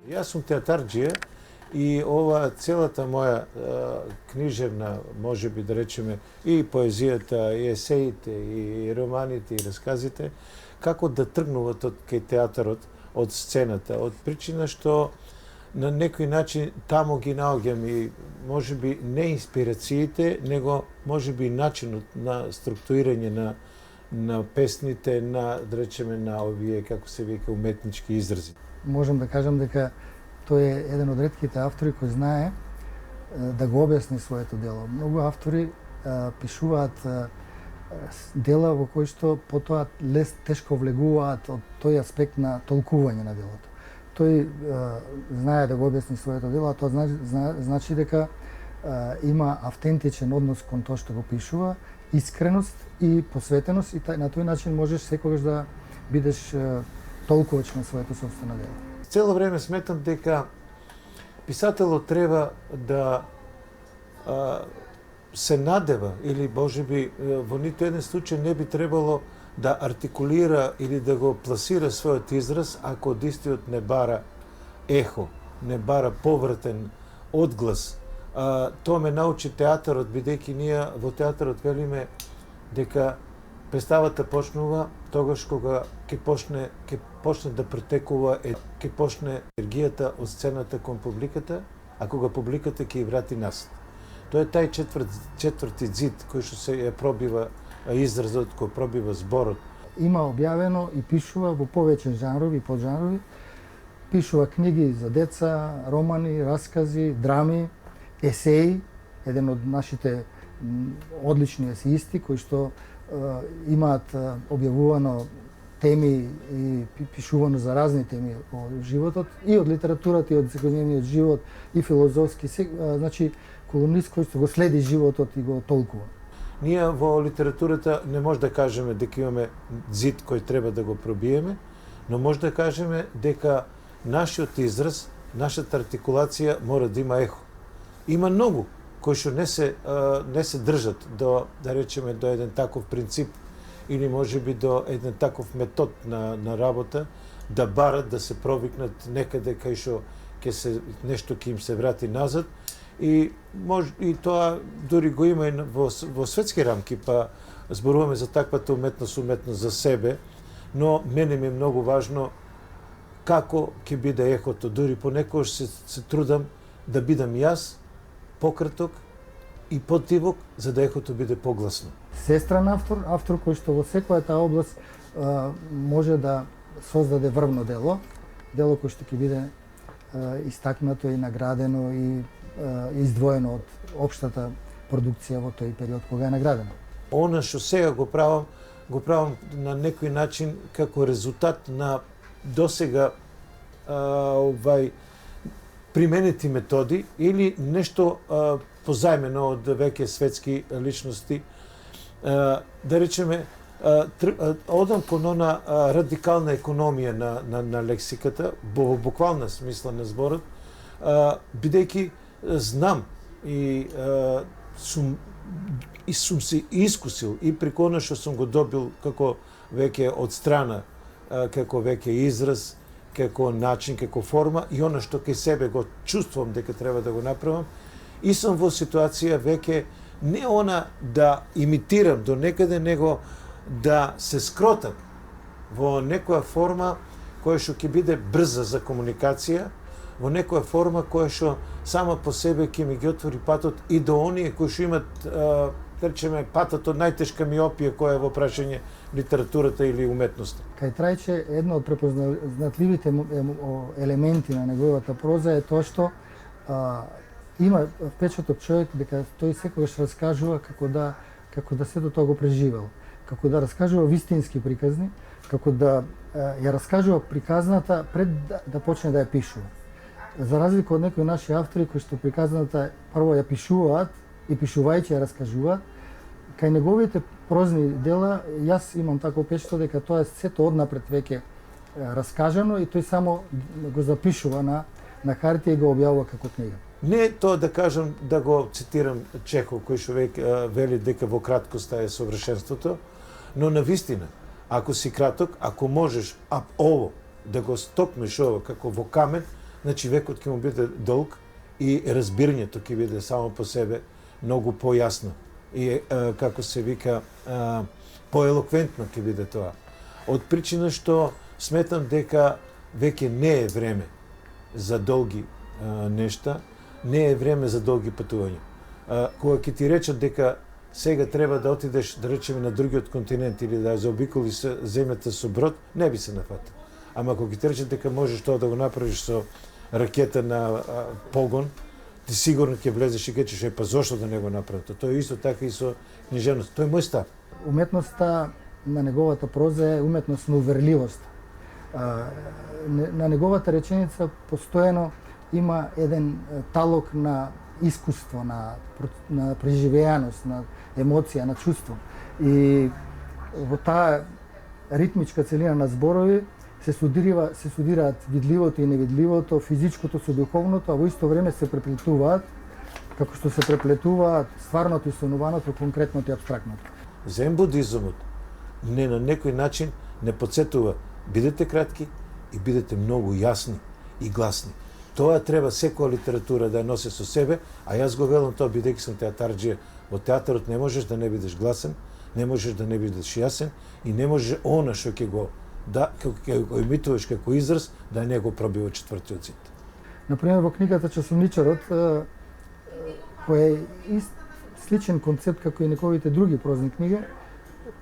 Јас сум театарџија и ова целата моја книжевна, можеби да речеме, и поезијата, и есеите, и романите, и расказите, како да тргнуваат од кај театарот, од сцената, од причина што на некој начин таму ги наоѓам и можеби не инспирациите, него можеби начинот на структурирање на песните, да речеме на овие, како се вика, уметнички изрази. Можам да кажам дека тој е еден од ретките автори кој знае да го објасни своето дело. Многу автори пишуваат дела во кои што потоа тешко влегуваат од тој аспект на толкување на делото. Тој знае да го објасни своето дело, а тоа значи дека има автентичен однос кон тоа што го пишува, искреност и посветеност, и на тој начин можеш секогаш да бидеш толкувач на своето собствено дело. Цело време сметам дека писателот треба да се надева, или можеби во ниту еден случај не би требало да артикулира или да го пласира својот израз ако од истиот не бара ехо, не бара повратен одглас. Тоа ме научи театарот, бидејќи ние во театарот велиме дека представата почнува тогаш кога ќе почне да протекува, ќе почне енергијата од сцената кон публиката, а кога публиката ќе ја врати назад. Тоа е тај четврти зид кој што се ја пробива изразот, кој пробива зборот. Има објавено и пишува во повеќе жанрови и поджанрови. Пишува книги за деца, романи, раскази, драми, есеи, еден од нашите одлични есеисти кои што имаат објавувано теми и пишувано за разни теми од животот, и од литературата, и од секојдневниот живот, и филозофски, значи колумнист кој што го следи животот и го толкува. Ние во литературата не може да кажеме дека имаме зид кој треба да го пробиеме, но може да кажеме дека нашиот израз, нашата артикулација мора да има ехо. Има многу кои што не се држат до, да речеме, до еден таков принцип или можеби до еден таков метод на работа, да барат да се провикнат некаде кај што нешто ќе им се врати назад, и тоа дури го има и во светски рамки, па зборуваме за таквата уметност за себе, но мене ми е многу важно како ќе биде ехото. Дури понекогаш се трудам да бидам јас пократок и потивок, за да ехото биде погласно. Сестран автор кој што во секоја таа област може да создаде врвно дело кој што ќе биде истакнато и наградено и издвоено од општата продукција во тој период кога е наградено. Она што сега го правам на некој начин како резултат на досега применети методи или нешто позајмено од веќе светски личности. Да речеме, одам кон она радикална економија на лексиката, во буквална смисла на зборот, бидејќи знам и сум се искусил и преку она што сум го добил како веќе од страна, како веќе израз, како начин, како форма, и она што кај себе го чувствувам дека треба да го направам, и сум во ситуација веќе не она да имитирам до некаде, него да се скротам во некоја форма која што ќе биде брза за комуникација, во некоја форма која што сама по себе ќе ми ги отвори патот и до оние кои што имат, да речеме, патот од најтешка миопија која е во прашање литературата или уметноста. Кај Трајче, едно од препознатливите елементи на неговата проза е тоа што има впечаток човек дека тој секогаш раскажува како да сето тоа го преживел, како да раскажува вистински приказни, како да ја раскажува приказната пред да почне да ја пишува. За разлика од некои наши автори кои што приказната прво ја пишуваат и пишувајќи ја раскажуваат, кај неговите прозни дела јас имам такво впечаток дека тоа е сето однапред веќе раскажано и тој само го запишува на хартија и го објавува како книга. Не тоа да кажам, да го цитирам Чехов, кој што вели дека во краткоста е совршенството, но навистина, ако си краток, ако можеш ово да го стопнеш ово како во камен, значи векот ќе му биде долг и разбирањето ќе биде само по себе многу појасно и како се вика поелоквентно ќе биде тоа. Од причина што сметам дека веќе не е време за долги нешта, не е време за долги патувања. Кога ќе ти речат дека сега треба да отидеш, да речеме, на другиот континент или да заобиколи земјата со брод, не би се нафатил. Ама ако ќе ти речат дека можеш тоа да го направиш со ракета на погон, ти сигурно ќе влезеш и кажеш, па зошто да не го направи? Тоа е исто така и со книжевност. Тој е мој став. Уметноста на неговата проза е уметност на уверливост. На неговата реченица постојано има еден талок на искуство, на преживеаност, на емоција, на чувство. И во таа ритмичка целина на зборови се студираат видливото и невидливото, физичкото со духовното, а во исто време се преплетуваат, како што се преплетуваат стварното и сонуваното, конкретното и абстрактното. Зен будизмот не на некој начин не подсетува бидете кратки и бидете многу јасни и гласни. Тоа треба секоја литература да ја носи со себе, а јас го велам тоа бидејќи сум театарџија. Во театарот не можеш да не бидеш гласен, не можеш да не бидеш јасен и не може она што ќе го го имитуваш како израз да не го пробива четвртиот зид. Например, во книгата Часовничарот, кој е сличен концепт како и неговите други прозни книги,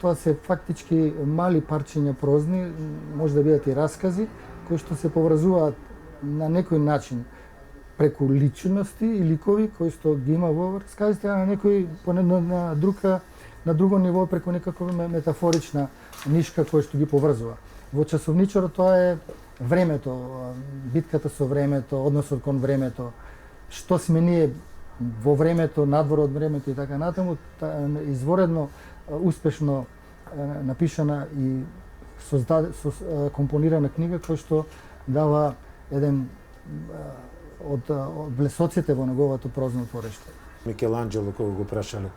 тоа се фактички мали парчиња прозни, може да бидат и раскази, кои што се поврзуваат на некој начин преку личности и ликови кои што ги има во расказите, а на некој на друго ниво преку некаква метафорична нишка која што ги поврзува. Во Часовничарот тоа е времето, битката со времето, односот кон времето, што сме ние во времето, надвор од времето и така натаму, изворедно успешно напишана и компонирана книга која што дава еден од блесоците во неговото прозно твориште. Микеланџело кога го прашале,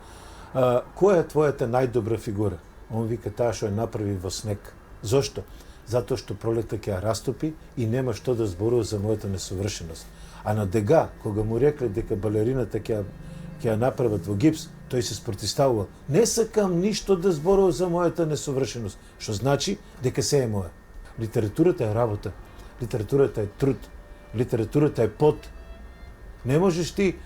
која е твојата најдобра фигура? Он вика таа што ја направи во снег. Зошто? Затоа што пролетта ќе ја растопи и нема што да зборува за мојата несовршеност. А на Дега, кога му рекле дека балерината ќе ја направат во гипс, тој се спротивставувал. Не сакам ништо да зборува за мојата несовршеност, што значи дека се е моја. Литературата е работа, литературата е труд, литературата е пот. Не можеш ти,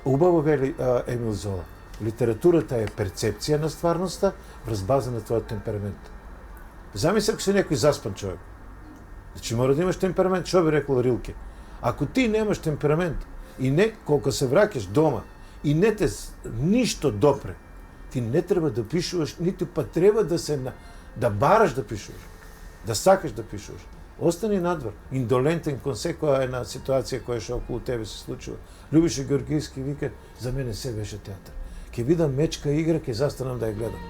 убаво вели Емил Зола, литературата е перцепција на стварноста врз база на твојот темперамент. Замисли ако си некој заспан човек. Значи мора да имаш темперамент, што би рекол Рилке. Ако ти немаш темперамент и не колку се враќаш дома и не те ништо допре, ти не треба да пишуваш, ниту па треба да бараш да пишуваш, да сакаш да пишуваш. Остани надвор, индолентен кон секоја една ситуација која што околу тебе се случува. Љубиша Георгијски вика, за мене се беше театар. Ке видам мечка игра, ке застанам да ја гледам.